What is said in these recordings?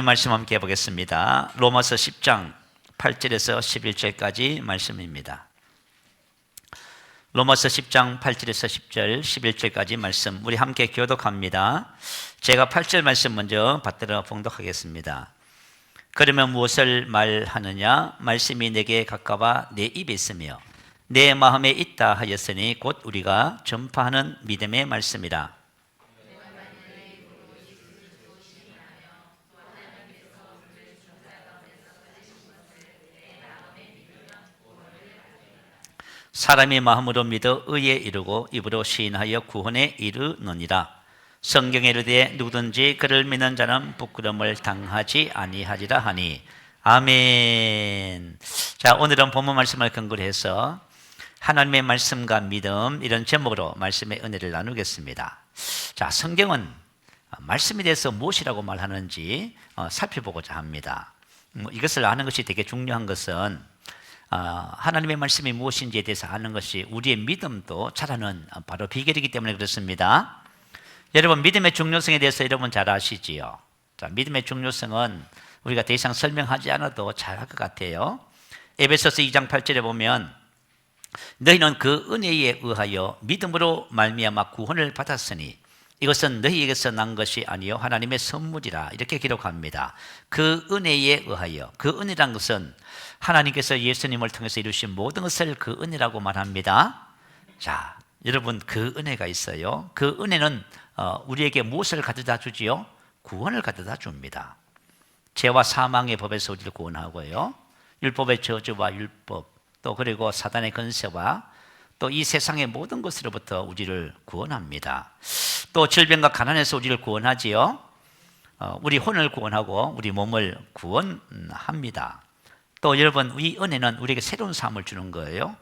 말씀 함께 해보겠습니다. 로마서 10장 8절에서 11절까지 말씀입니다. 로마서 10장 8절에서 10절, 11절까지 말씀 우리 함께 교독합니다. 제가 8절 말씀 먼저 받들어 봉독하겠습니다. 그러면 무엇을 말하느냐? 말씀이 내게 가까워 내 입에 있으며 내 마음에 있다 하였으니 곧 우리가 전파하는 믿음의 말씀이라. 사람이 마음으로 믿어 의에 이르고 입으로 시인하여 구원에 이르느니라. 성경에 이르되 누구든지 그를 믿는 자는 부끄러움을 당하지 아니하리라 하니. 아멘. 자, 오늘은 본문 말씀을 근거로 해서 하나님의 말씀과 믿음, 이런 제목으로 말씀의 은혜를 나누겠습니다. 자, 성경은 말씀에 대해서 무엇이라고 말하는지 살펴보고자 합니다. 이것을 아는 것이 되게 중요한 것은 하나님의 말씀이 무엇인지에 대해서 아는 것이 우리의 믿음도 자라는 바로 비결이기 때문에 그렇습니다. 여러분, 믿음의 중요성에 대해서 여러분 잘 아시지요? 자, 믿음의 중요성은 우리가 더 이상 설명하지 않아도 잘 할 것 같아요. 에베소서 2장 8절에 보면 너희는 그 은혜에 의하여 믿음으로 말미암아 구원을 받았으니 이것은 너희에게서 난 것이 아니요 하나님의 선물이라, 이렇게 기록합니다. 그 은혜에 의하여, 그 은혜란 것은 하나님께서 예수님을 통해서 이루신 모든 것을 그 은혜라고 말합니다. 자, 여러분, 그 은혜가 있어요. 그 은혜는 우리에게 무엇을 가져다 주지요? 구원을 가져다 줍니다. 죄와 사망의 법에서 우리를 구원하고요, 율법의 저주와 율법, 또 그리고 사단의 권세와 또 이 세상의 모든 것으로부터 우리를 구원합니다. 또 질병과 가난에서 우리를 구원하지요. 우리 혼을 구원하고 우리 몸을 구원합니다. 또 여러분, 이 은혜는 우리에게 새로운 삶을 주는 거예요.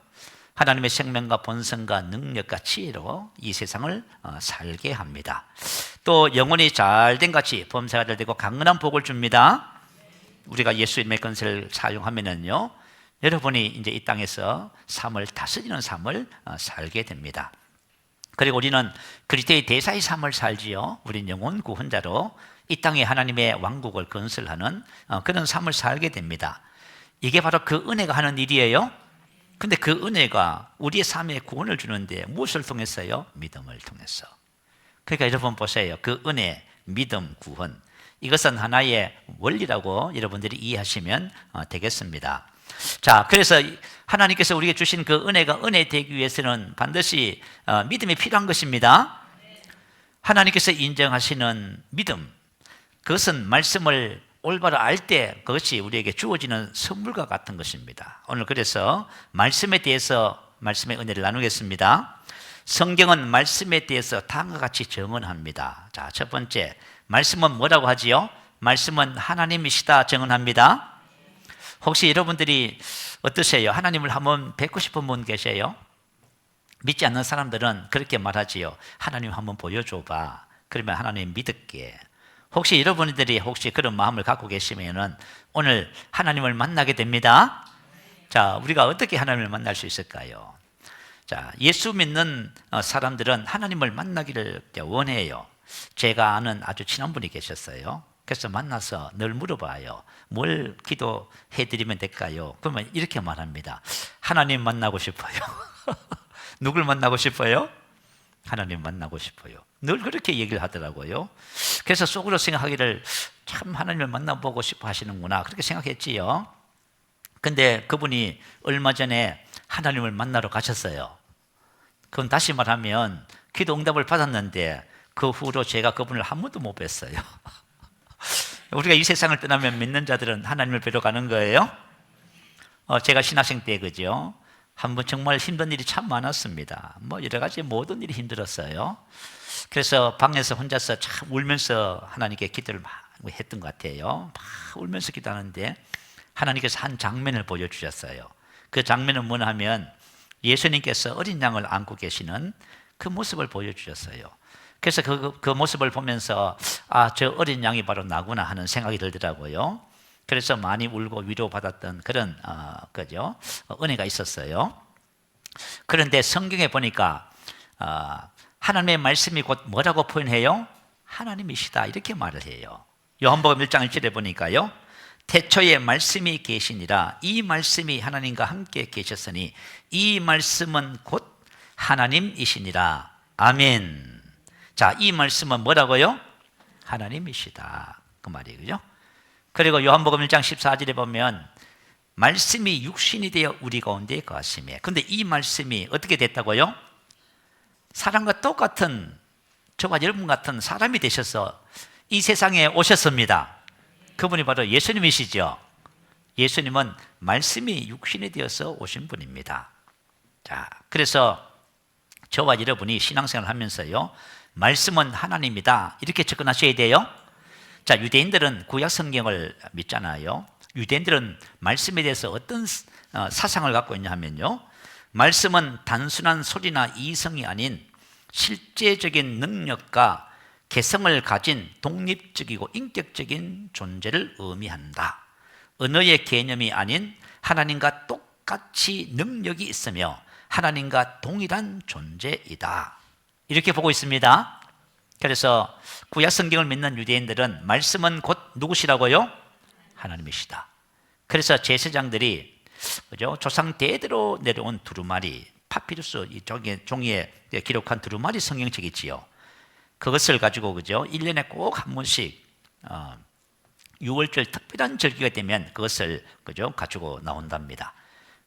하나님의 생명과 본성과 능력과 지혜로 이 세상을 살게 합니다. 또 영혼이 잘된 같이 범사가 잘되고 강건한 복을 줍니다. 우리가 예수님의 권세를 사용하면은요, 여러분이 이제 이 땅에서 삶을 다스리는 삶을 살게 됩니다. 그리고 우리는 그리스도의 대사의 삶을 살지요. 우린 영혼 구원자로 이 땅에 하나님의 왕국을 건설하는 그런 삶을 살게 됩니다. 이게 바로 그 은혜가 하는 일이에요. 근데 그 은혜가 우리의 삶에 구원을 주는데 무엇을 통해서요? 믿음을 통해서. 그러니까 여러분 보세요. 그 은혜, 믿음, 구원, 이것은 하나의 원리라고 여러분들이 이해하시면 되겠습니다. 자, 그래서 하나님께서 우리에게 주신 그 은혜가 은혜 되기 위해서는 반드시 믿음이 필요한 것입니다. 하나님께서 인정하시는 믿음, 그것은 말씀을 올바로 알 때 그것이 우리에게 주어지는 선물과 같은 것입니다. 오늘 그래서 말씀에 대해서 말씀의 은혜를 나누겠습니다. 성경은 말씀에 대해서 다음과 같이 정언합니다. 자, 첫 번째, 말씀은 뭐라고 하지요? 말씀은 하나님이시다 정언합니다. 혹시 여러분들이 어떠세요? 하나님을 한번 뵙고 싶은 분 계세요? 믿지 않는 사람들은 그렇게 말하지요. 하나님 한번 보여줘봐. 그러면 하나님 믿을게. 혹시 여러분들이 혹시 그런 마음을 갖고 계시면은 오늘 하나님을 만나게 됩니다. 자, 우리가 어떻게 하나님을 만날 수 있을까요? 자, 예수 믿는 사람들은 하나님을 만나기를 원해요. 제가 아는 아주 친한 분이 계셨어요. 그래서 만나서 늘 물어봐요. 뭘 기도해드리면 될까요? 그러면 이렇게 말합니다. 하나님 만나고 싶어요. 누굴 만나고 싶어요? 하나님 만나고 싶어요. 늘 그렇게 얘기를 하더라고요. 그래서 속으로 생각하기를 참 하나님을 만나보고 싶어 하시는구나, 그렇게 생각했지요. 근데 그분이 얼마 전에 하나님을 만나러 가셨어요. 그건 다시 말하면 기도 응답을 받았는데 그 후로 제가 그분을 한 번도 못 뵀어요. 우리가 이 세상을 떠나면 믿는 자들은 하나님을 뵈러 가는 거예요. 제가 신학생 때 그죠? 한번 정말 힘든 일이 참 많았습니다. 뭐 여러 가지 모든 일이 힘들었어요. 그래서 방에서 혼자서 참 울면서 하나님께 기도를 막 했던 것 같아요. 막 울면서 기도하는데 하나님께서 한 장면을 보여주셨어요. 그 장면은 뭐냐 하면 예수님께서 어린 양을 안고 계시는 그 모습을 보여주셨어요. 그래서 그 모습을 보면서 저 어린 양이 바로 나구나 하는 생각이 들더라고요. 그래서 많이 울고 위로받았던 그런 은혜가 있었어요. 그런데 성경에 보니까 하나님의 말씀이 곧 뭐라고 표현해요? 하나님이시다, 이렇게 말을 해요. 요한복음 1장 1절에 보니까요, 태초에 말씀이 계시니라. 이 말씀이 하나님과 함께 계셨으니 이 말씀은 곧 하나님이시니라. 아멘. 자, 이 말씀은 뭐라고요? 하나님이시다, 그 말이에요. 그죠? 그리고 요한복음 1장 14절에 보면 말씀이 육신이 되어 우리 가운데 거하시며, 근데 이 말씀이 어떻게 됐다고요? 사람과 똑같은, 저와 여러분 같은 사람이 되셔서 이 세상에 오셨습니다. 그분이 바로 예수님이시죠. 예수님은 말씀이 육신이 되어서 오신 분입니다. 자, 그래서 저와 여러분이 신앙생활을 하면서요, 말씀은 하나님이다, 이렇게 접근하셔야 돼요. 자, 유대인들은 구약 성경을 믿잖아요. 유대인들은 말씀에 대해서 어떤 사상을 갖고 있냐 하면요, 말씀은 단순한 소리나 이성이 아닌 실제적인 능력과 개성을 가진 독립적이고 인격적인 존재를 의미한다. 언어의 개념이 아닌 하나님과 똑같이 능력이 있으며 하나님과 동일한 존재이다, 이렇게 보고 있습니다. 그래서 구약 성경을 믿는 유대인들은 말씀은 곧 누구시라고요? 하나님이시다. 그래서 제사장들이, 그죠? 조상 대대로 내려온 두루마리, 파피루스, 이 종이에 기록한 두루마리 성경책이지요. 그것을 가지고, 그죠? 1년에 꼭 한 번씩 6월절 특별한 절기가 되면 그것을, 그죠? 가지고 나온답니다.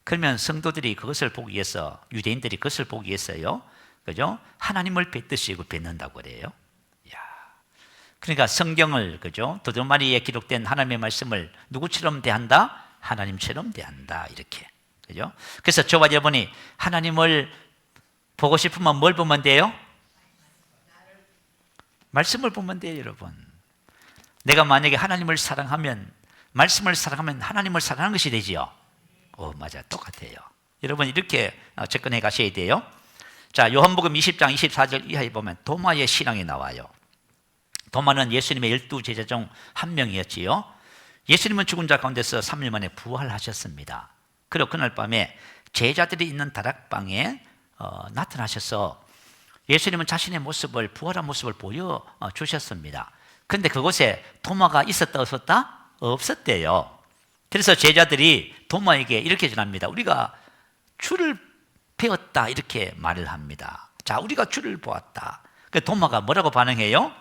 그러면 성도들이 그것을 보기 위해서, 유대인들이 그것을 보기 위해서요, 그죠? 하나님을 뵙듯이 뵙는다고 그래요. 이야. 그러니까 성경을, 그죠? 두루마리에 기록된 하나님의 말씀을 누구처럼 대한다? 하나님처럼 대한다, 이렇게. 그죠? 그래서 저와 여러분이 하나님을 보고 싶으면 뭘 보면 돼요? 말씀을 보면 돼요, 여러분. 내가 만약에 하나님을 사랑하면, 말씀을 사랑하면 하나님을 사랑하는 것이 되지요. 맞아, 똑같아요. 여러분, 이렇게 접근해 가셔야 돼요. 자, 요한복음 20장 24절 이하에 보면 도마의 신앙이 나와요. 도마는 예수님의 12제자 중 한 명이었지요. 예수님은 죽은 자 가운데서 3일 만에 부활하셨습니다. 그리고 그날 밤에 제자들이 있는 다락방에 나타나셔서 예수님은 자신의 모습을, 부활한 모습을 보여주셨습니다. 그런데 그곳에 도마가 있었다 없었다? 없었대요. 그래서 제자들이 도마에게 이렇게 전합니다. 우리가 주를 배웠다, 이렇게 말을 합니다. 자, 우리가 주를 보았다. 도마가 뭐라고 반응해요?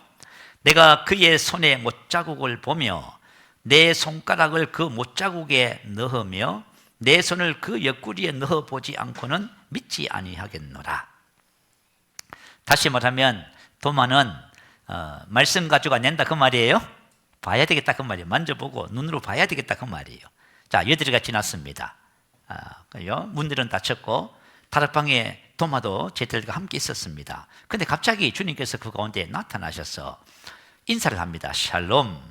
내가 그의 손에 못자국을 보며 내 손가락을 그 못자국에 넣으며 내 손을 그 옆구리에 넣어보지 않고는 믿지 아니하겠노라. 다시 말하면 도마는 말씀 가지고 낸다, 그 말이에요. 봐야 되겠다, 그 말이에요. 만져보고 눈으로 봐야 되겠다, 그 말이에요. 자, 여드리가 지났습니다. 문들은 닫혔고 다락방에 도마도 제자들과 함께 있었습니다. 그런데 갑자기 주님께서 그 가운데 나타나셔서 인사를 합니다. 샬롬,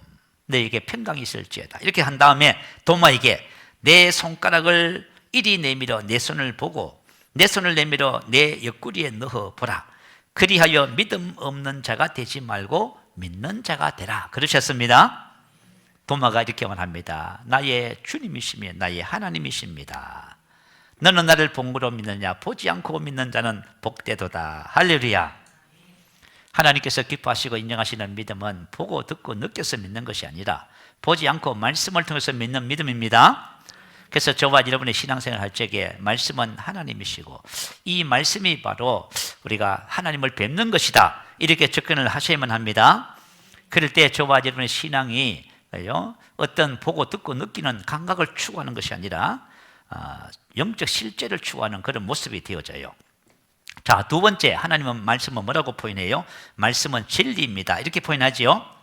너에게 평강이 있을지어다. 이렇게 한 다음에 도마에게 내 손가락을 이리 내밀어 내 손을 보고 내 손을 내밀어 내 옆구리에 넣어보라. 그리하여 믿음 없는 자가 되지 말고 믿는 자가 되라, 그러셨습니다. 도마가 이렇게 말합니다. 나의 주님이시며 나의 하나님이십니다. 너는 나를 본으로 믿느냐? 보지 않고 믿는 자는 복되도다. 할렐루야. 하나님께서 기뻐하시고 인정하시는 믿음은 보고 듣고 느껴서 믿는 것이 아니라 보지 않고 말씀을 통해서 믿는 믿음입니다. 그래서 저와 여러분의 신앙생활 할 적에 말씀은 하나님이시고 이 말씀이 바로 우리가 하나님을 뵙는 것이다, 이렇게 접근을 하셔야만 합니다. 그럴 때 저와 여러분의 신앙이 어떤 보고 듣고 느끼는 감각을 추구하는 것이 아니라 영적 실제를 추구하는 그런 모습이 되어져요. 자, 두 번째, 하나님은 말씀은 뭐라고 표현해요? 말씀은 진리입니다, 이렇게 표현하지요.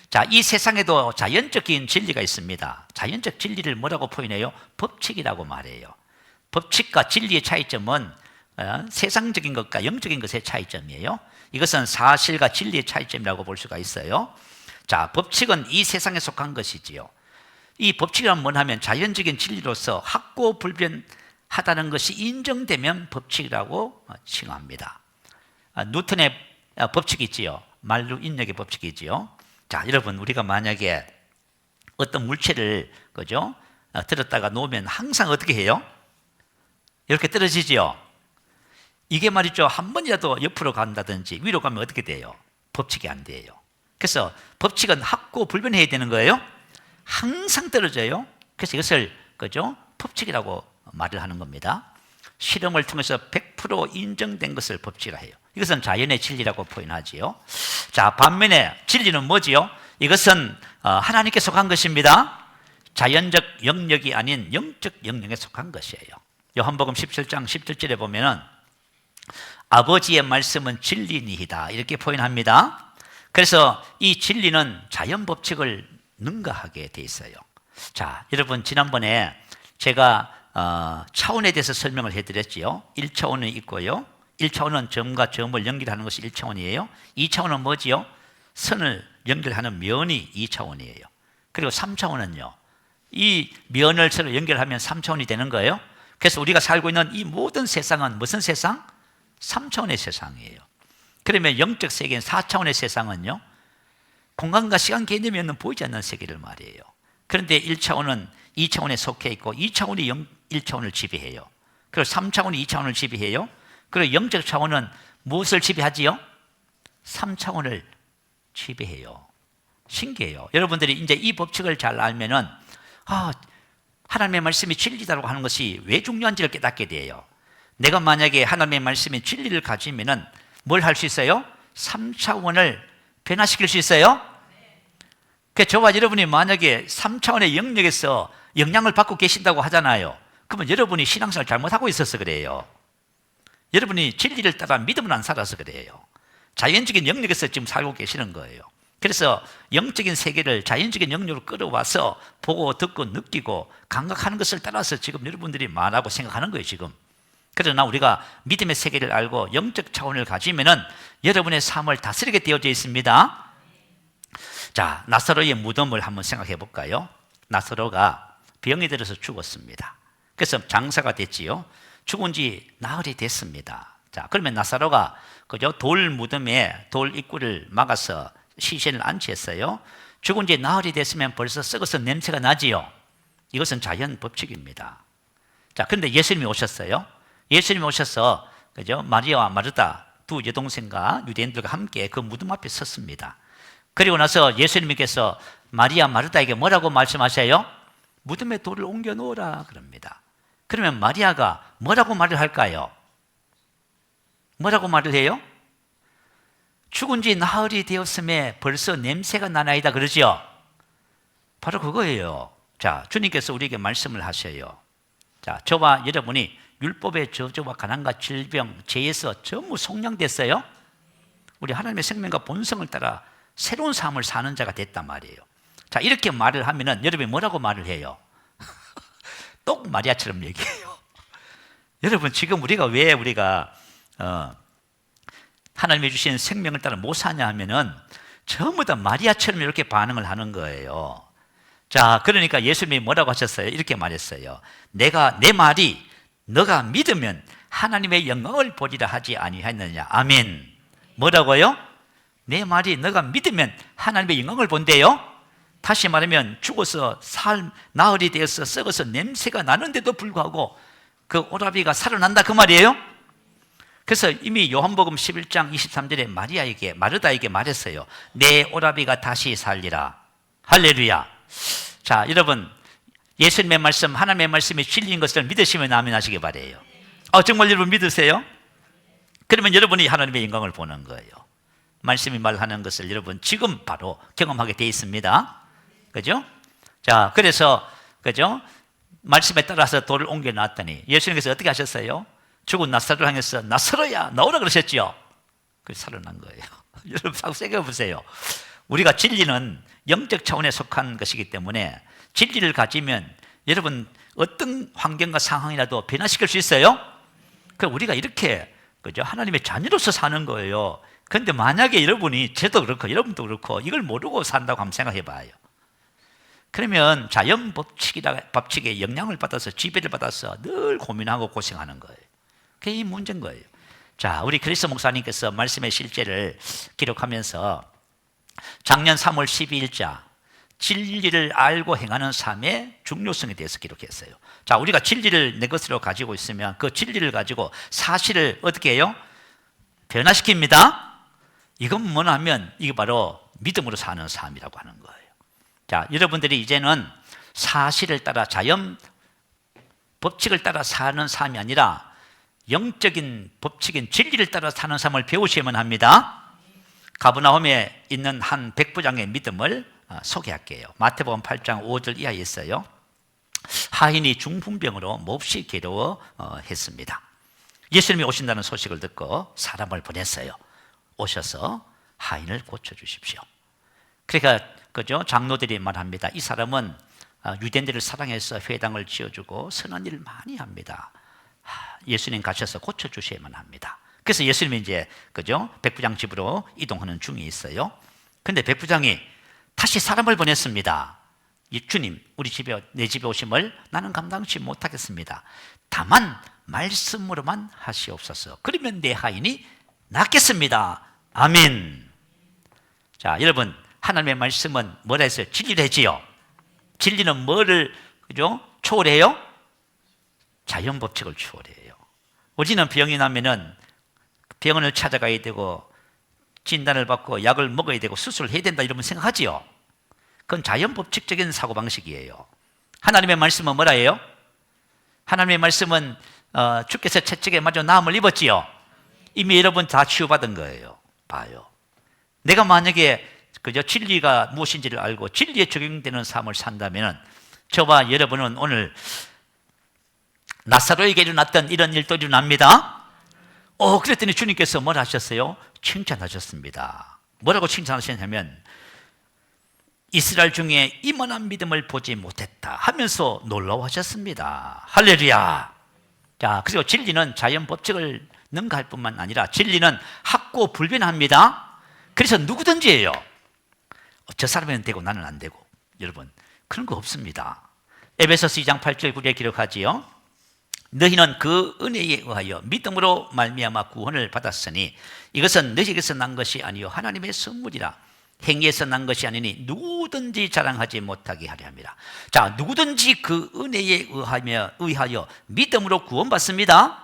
자, 이 세상에도 자연적인 진리가 있습니다. 자연적 진리를 뭐라고 표현해요? 법칙이라고 말해요. 법칙과 진리의 차이점은 세상적인 것과 영적인 것의 차이점이에요. 이것은 사실과 진리의 차이점이라고 볼 수가 있어요. 자, 법칙은 이 세상에 속한 것이지요. 이 법칙이란 뭐냐면 자연적인 진리로서 학고불변하다는 것이 인정되면 법칙이라고 칭합니다. 뉴턴의 법칙이 있지요. 만류 인력의 법칙이지요. 자, 여러분, 우리가 만약에 어떤 물체를, 그죠? 들었다가 놓으면 항상 어떻게 해요? 이렇게 떨어지지요. 이게 말이죠, 한 번이라도 옆으로 간다든지 위로 가면 어떻게 돼요? 법칙이 안 돼요. 그래서 법칙은 합고불변해야 되는 거예요. 항상 떨어져요. 그래서 이것을 그죠? 법칙이라고 말을 하는 겁니다. 실험을 통해서 100% 인정된 것을 법칙이라 해요. 이것은 자연의 진리라고 표현하지요. 자, 반면에 진리는 뭐지요? 이것은 하나님께 속한 것입니다. 자연적 영역이 아닌 영적 영역에 속한 것이에요. 요한복음 17장 17절에 보면은 아버지의 말씀은 진리니이다 이렇게 표현합니다. 그래서 이 진리는 자연 법칙을 능가하게 돼 있어요. 자, 여러분 지난번에 제가 차원에 대해서 설명을 해드렸지요. 1차원이 있고요. 1차원은 점과 점을 연결하는 것이 1차원이에요. 2차원은 뭐지요? 선을 연결하는 면이 2차원이에요. 그리고 3차원은요. 이 면을 서로 연결하면 3차원이 되는 거예요. 그래서 우리가 살고 있는 이 모든 세상은 무슨 세상? 3차원의 세상이에요. 그러면 영적 세계인 4차원의 세상은요. 공간과 시간 개념이 없는 보이지 않는 세계를 말이에요. 그런데 1차원은 2차원에 속해 있고 2차원이 1차원을 지배해요. 그리고 3차원이 2차원을 지배해요. 그리고 영적 차원은 무엇을 지배하지요? 3차원을 지배해요. 신기해요. 여러분들이 이제 이 법칙을 잘 알면은 하나님의 말씀이 진리다라고 하는 것이 왜 중요한지를 깨닫게 돼요. 내가 만약에 하나님의 말씀이 진리를 가지면은 뭘 할 수 있어요? 3차원을 변화시킬 수 있어요? 저와 여러분이 만약에 3차원의 영역에서 영향을 받고 계신다고 하잖아요. 그러면 여러분이 신앙생활 잘못하고 있어서 그래요. 여러분이 진리를 따라 믿음을 안 살아서 그래요. 자연적인 영역에서 지금 살고 계시는 거예요. 그래서 영적인 세계를 자연적인 영역으로 끌어와서 보고 듣고 느끼고 감각하는 것을 따라서 지금 여러분들이 말하고 생각하는 거예요, 지금. 그러나 우리가 믿음의 세계를 알고 영적 차원을 가지면은 여러분의 삶을 다스리게 되어져 있습니다. 자, 나사로의 무덤을 한번 생각해 볼까요? 나사로가 병이 들어서 죽었습니다. 그래서 장사가 됐지요. 죽은 지 나흘이 됐습니다. 자, 그러면 나사로가 그죠? 돌 무덤에 돌 입구를 막아서 시신을 안치했어요. 죽은 지 나흘이 됐으면 벌써 썩어서 냄새가 나지요. 이것은 자연 법칙입니다. 자, 그런데 예수님이 오셨어요. 예수님이 오셔서 그죠? 마리아와 마르다 두 여동생과 유대인들과 함께 그 무덤 앞에 섰습니다. 그리고 나서 예수님께서 마리아 마르다에게 뭐라고 말씀하셔요? 무덤에 돌을 옮겨 놓으라 그럽니다. 그러면 마리아가 뭐라고 말을 할까요? 뭐라고 말을 해요? 죽은 지 나흘이 되었음에 벌써 냄새가 나나이다 그러죠? 바로 그거예요. 자, 주님께서 우리에게 말씀을 하셔요. 자, 저와 여러분이 율법의 저주와 가난과 질병, 죄에서 전부 속량됐어요. 우리 하나님의 생명과 본성을 따라 새로운 삶을 사는 자가 됐단 말이에요. 자, 이렇게 말을 하면은 여러분이 뭐라고 말을 해요? 똑 마리아처럼 얘기해요. 여러분, 지금 왜 우리가 하나님이 주신 생명을 따라 못 사냐 하면은 전부 다 마리아처럼 이렇게 반응을 하는 거예요. 자, 그러니까 예수님이 뭐라고 하셨어요? 이렇게 말했어요. 내 말이 너가 믿으면 하나님의 영광을 보리라 하지 아니하였느냐. 아멘. 뭐라고요? 내 말이 너가 믿으면 하나님의 영광을 본대요. 다시 말하면 죽어서 나흘이 되어서 썩어서 냄새가 나는데도 불구하고 그 오라비가 살아난다 그 말이에요. 그래서 이미 요한복음 11장 23절에 마르다에게 말했어요. 내 오라비가 다시 살리라. 할렐루야. 자, 여러분, 예수님의 말씀, 하나님의 말씀이 진리인 것을 믿으시면 아멘 하시기 바라요. 정말 여러분 믿으세요? 그러면 여러분이 하나님의 영광을 보는 거예요. 말씀이 말하는 것을 여러분 지금 바로 경험하게 되어 있습니다. 그죠? 자, 그래서 그죠? 말씀에 따라서 돌을 옮겨 놨더니 예수님께서 어떻게 하셨어요? 죽은 나사로를 향해서 나사로야 나오라 그러셨죠? 그래서 살아난 거예요. 여러분 생각해 보세요. 우리가 진리는 영적 차원에 속한 것이기 때문에 진리를 가지면 여러분 어떤 환경과 상황이라도 변화시킬 수 있어요? 그럼 우리가 이렇게 그죠? 하나님의 자녀로서 사는 거예요. 그런데 만약에 여러분이 저도 그렇고 여러분도 그렇고 이걸 모르고 산다고 한번 생각해 봐요. 그러면 자연 법칙에 영향을 받아서 지배를 받아서 늘 고민하고 고생하는 거예요. 그게 이 문제인 거예요. 자, 우리 그리스도 목사님께서 말씀의 실제를 기록하면서 작년 3월 12일자 진리를 알고 행하는 삶의 중요성에 대해서 기록했어요. 자, 우리가 진리를 내 것으로 가지고 있으면 그 진리를 가지고 사실을 어떻게 해요? 변화시킵니다. 이건 뭐냐면 이게 바로 믿음으로 사는 삶이라고 하는 거예요. 자, 여러분들이 이제는 사실을 따라 자연 법칙을 따라 사는 삶이 아니라 영적인 법칙인 진리를 따라 사는 삶을 배우셔야만 합니다. 가버나움에 있는 한 백부장의 믿음을 소개할게요. 마태복음 8장 5절 이하에 있어요. 하인이 중풍병으로 몹시 괴로워했습니다. 예수님이 오신다는 소식을 듣고 사람을 보냈어요. 오셔서 하인을 고쳐주십시오. 그러니까 그죠? 장로들이 말합니다. 이 사람은 유대인들을 사랑해서 회당을 지어주고 선한 일을 많이 합니다. 예수님 가셔서 고쳐주셔야만 합니다. 그래서 예수님이 이제 그죠? 백부장 집으로 이동하는 중에 있어요. 근데 백부장이 다시 사람을 보냈습니다. 주님, 우리 집에 내 집에 오심을 나는 감당치 못하겠습니다. 다만 말씀으로만 하시옵소서. 그러면 내 하인이 낫겠습니다. 아멘. 자, 여러분, 하나님의 말씀은 뭐라 했어요? 진리를 해지요. 진리는 뭐를 그죠? 초월해요? 자연 법칙을 초월해요. 우리는 병이 나면은 병원을 찾아가야 되고 진단을 받고 약을 먹어야 되고 수술을 해야 된다 이러면 생각하지요. 그건 자연 법칙적인 사고방식이에요. 하나님의 말씀은 뭐라 해요? 하나님의 말씀은 주께서 채찍에 맞아 나음을 입었지요. 이미 여러분 다 치유받은 거예요. 봐요. 내가 만약에 그저 진리가 무엇인지를 알고 진리에 적용되는 삶을 산다면 저와 여러분은 오늘 나사로에게 일어났던 이런 일도 일어납니다. 그랬더니 주님께서 뭘 하셨어요? 칭찬하셨습니다. 뭐라고 칭찬하셨냐면 이스라엘 중에 이만한 믿음을 보지 못했다 하면서 놀라워하셨습니다. 할렐루야. 자, 그리고 진리는 자연 법칙을 능가할 뿐만 아니라 진리는 학고불변합니다. 그래서 누구든지예요. 저 사람은 되고 나는 안 되고. 여러분, 그런 거 없습니다. 에베소서 2장 8절 9절에 기록하지요. 너희는 그 은혜에 의하여 믿음으로 말미암아 구원을 받았으니 이것은 너희에게서 난 것이 아니요 하나님의 선물이라. 행위에서 난 것이 아니니 누구든지 자랑하지 못하게 하려 함이라. 자, 누구든지 그 은혜에 의하여 믿음으로 구원받습니다.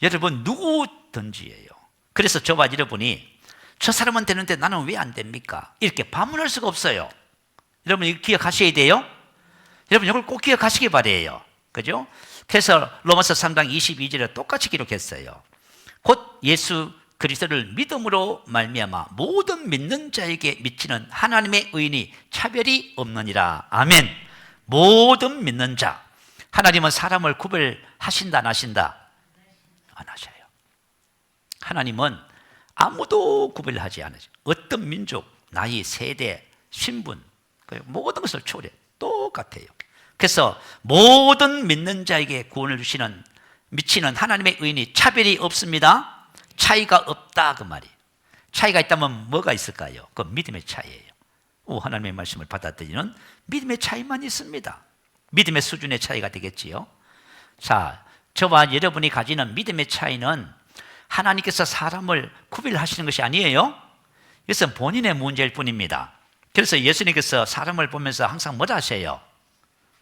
여러분, 누구든지예요. 그래서 저와 여러분이 저 사람은 되는데 나는 왜 안 됩니까? 이렇게 반문할 수가 없어요. 여러분, 이거 기억하셔야 돼요. 여러분, 이걸 꼭 기억하시기 바라요. 그죠? 그래서 로마서 3장 22절에 똑같이 기록했어요. 곧 예수 그리스도를 믿음으로 말미암아 모든 믿는 자에게 미치는 하나님의 의인이 차별이 없느니라. 아멘. 모든 믿는 자. 하나님은 사람을 구별하신다 안 하신다? 안 하셔요. 하나님은 아무도 구별하지 않으죠. 어떤 민족, 나이, 세대, 신분 모든 것을 초월해 똑같아요. 그래서 모든 믿는 자에게 구원을 주시는 미치는 하나님의 의인이 차별이 없습니다. 차이가 없다 그 말이에요. 차이가 있다면 뭐가 있을까요? 그 믿음의 차이예요. 하나님의 말씀을 받아들이는 믿음의 차이만 있습니다. 믿음의 수준의 차이가 되겠지요. 자, 저와 여러분이 가지는 믿음의 차이는 하나님께서 사람을 구별하시는 것이 아니에요. 이것은 본인의 문제일 뿐입니다. 그래서 예수님께서 사람을 보면서 항상 뭐라 하세요?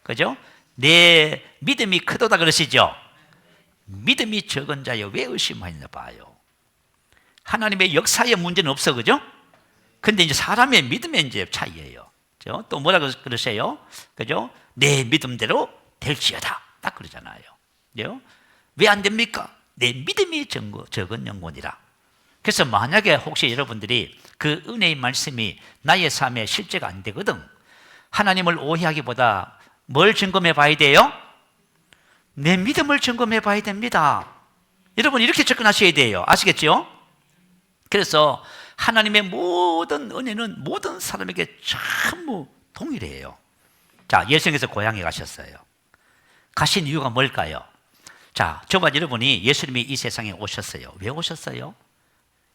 그죠? 내 믿음이 크도다 그러시죠? 믿음이 적은 자여 왜 의심하였나 봐요. 하나님의 역사의 문제는 없어, 그죠? 근데 이제 사람의 믿음의 이제 차이예요. 그죠? 또 뭐라고 그러세요? 그죠? 내 믿음대로 될지어다. 딱 그러잖아요. 그죠? 왜 안 됩니까? 내 믿음이 적은 영혼이라. 그래서 만약에 혹시 여러분들이 그 은혜의 말씀이 나의 삶에 실제가 안 되거든. 하나님을 오해하기보다 뭘 점검해 봐야 돼요? 내 믿음을 점검해 봐야 됩니다. 여러분 이렇게 접근하셔야 돼요. 아시겠죠? 그래서 하나님의 모든 은혜는 모든 사람에게 전부 동일해요. 자, 예수님께서 고향에 가셨어요. 가신 이유가 뭘까요? 자, 저와 여러분이 예수님이 이 세상에 오셨어요. 왜 오셨어요?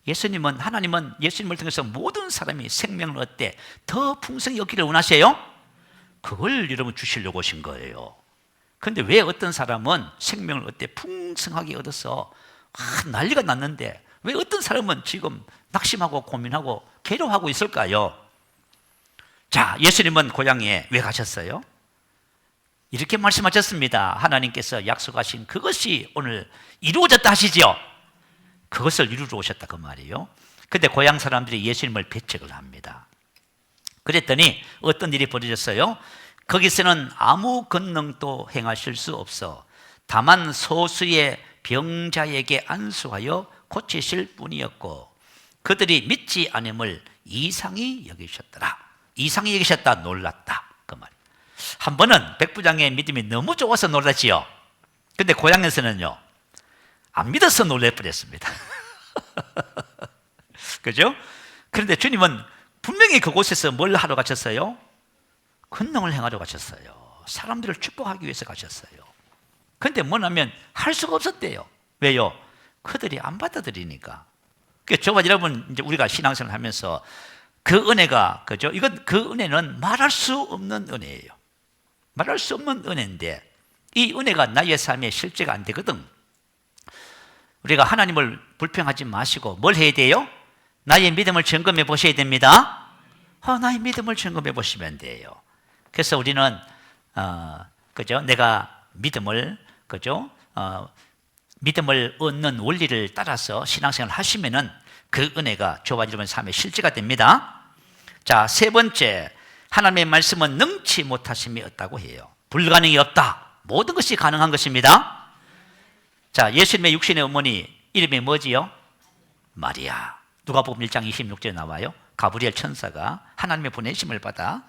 하나님은 예수님을 통해서 모든 사람이 생명을 얻되 더 풍성히 얻기를 원하세요. 그걸 여러분 주시려고 오신 거예요. 그런데 왜 어떤 사람은 생명을 얻되 풍성하게 얻어서 난리가 났는데 왜 어떤 사람은 지금 낙심하고 고민하고 괴로워하고 있을까요? 자, 예수님은 고향에 왜 가셨어요? 이렇게 말씀하셨습니다. 하나님께서 약속하신 그것이 오늘 이루어졌다 하시죠? 그것을 이루러 오셨다 그 말이에요. 근데 고향 사람들이 예수님을 배척을 합니다. 그랬더니 어떤 일이 벌어졌어요? 거기서는 아무 권능도 행하실 수 없어 다만 소수의 병자에게 안수하여 고치실 뿐이었고 그들이 믿지 않음을 이상히 여기셨더라. 이상히 여기셨다, 놀랐다 그 말. 한 번은 백부장의 믿음이 너무 좋아서 놀랐지요. 근데 고향에서는요 안 믿어서 놀래버렸습니다. 그죠? 그런데 주님은 분명히 그곳에서 뭘 하러 가셨어요? 권능을 행하러 가셨어요. 사람들을 축복하기 위해서 가셨어요. 그런데 뭐냐면 할 수가 없었대요. 왜요? 그들이 안 받아들이니까. 저와 여러분 이제 우리가 신앙생활을 하면서 그 은혜가 그죠? 이건 그 은혜는 말할 수 없는 은혜예요. 말할 수 없는 은혜인데 이 은혜가 나의 삶에 실제가 안 되거든. 우리가 하나님을 불평하지 마시고 뭘 해야 돼요? 나의 믿음을 점검해 보셔야 됩니다. 나의 믿음을 점검해 보시면 돼요. 그래서 우리는 그죠? 내가 믿음을 그죠? 믿음을 얻는 원리를 따라서 신앙생활을 하시면은 그 은혜가 저와 여러분 삶의 실제가 됩니다. 자, 세 번째, 하나님의 말씀은 능치 못하심이 없다고 해요. 불가능이 없다. 모든 것이 가능한 것입니다. 자, 예수님의 육신의 어머니 이름이 뭐지요? 마리아. 누가복음 1장 26절에 나와요. 가브리엘 천사가 하나님의 보내심을 받아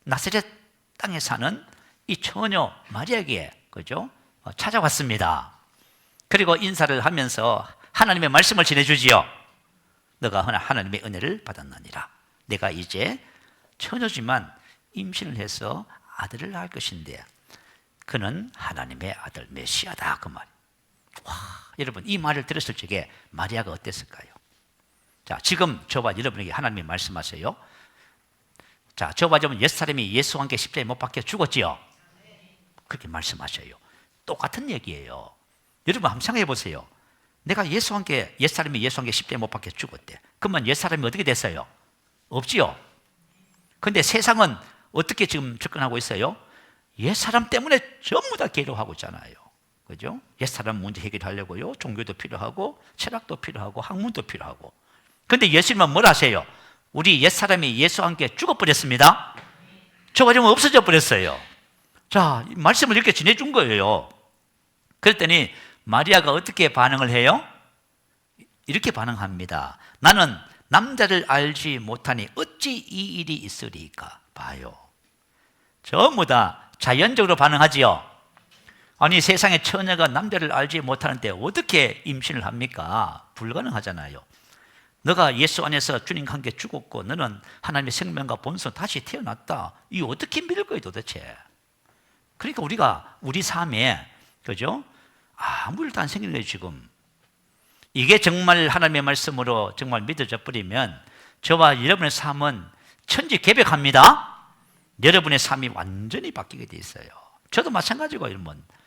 나사렛 땅에 사는 이 처녀 마리아에게 그죠? 찾아왔습니다. 그리고 인사를 하면서 하나님의 말씀을 전해주지요. 너가 하나님의 은혜를 받았느니라. 내가 이제 처녀지만 임신을 해서 아들을 낳을 것인데 그는 하나님의 아들 메시아다 그 말. 와, 여러분 이 말을 들었을 적에 마리아가 어땠을까요? 자, 지금 저와 여러분에게 하나님이 말씀하세요. 자, 저와 여러분 옛사람이 예수와 함께 십자가에 못 박혀 죽었지요. 그렇게 말씀하셔요. 똑같은 얘기예요. 여러분 한번 생각해 보세요. 내가 예수와 함께 옛사람이 예수와 함께 십자가에 못 박혀 죽었대. 그러면 옛사람이 어떻게 됐어요? 없지요. 그런데 세상은 어떻게 지금 접근하고 있어요? 옛사람 때문에 전부 다 괴로워하고 있잖아요. 그죠? 옛사람 문제 해결하려고요. 종교도 필요하고 철학도 필요하고 학문도 필요하고. 그런데 예수님은 뭘 하세요? 우리 옛사람이 예수와 함께 죽어버렸습니다. 저가 좀 없어져 버렸어요. 자, 말씀을 이렇게 전해준 거예요. 그랬더니 마리아가 어떻게 반응을 해요? 이렇게 반응합니다. 나는 남자를 알지 못하니 어찌 이 일이 있으리까? 봐요. 전부 다 자연적으로 반응하지요. 아니 세상에 처녀가 남자를 알지 못하는데 어떻게 임신을 합니까? 불가능하잖아요. 너가 예수 안에서 주님과 함께 죽었고 너는 하나님의 생명과 본성 다시 태어났다. 이거 어떻게 믿을 거예요 도대체? 그러니까 우리가 우리 삶에 그죠? 아무 일도 안 생기는 거예요 지금. 이게 정말 하나님의 말씀으로 정말 믿어져 버리면 저와 여러분의 삶은 천지개벽합니다. 여러분의 삶이 완전히 바뀌게 돼 있어요. 저도 마찬가지고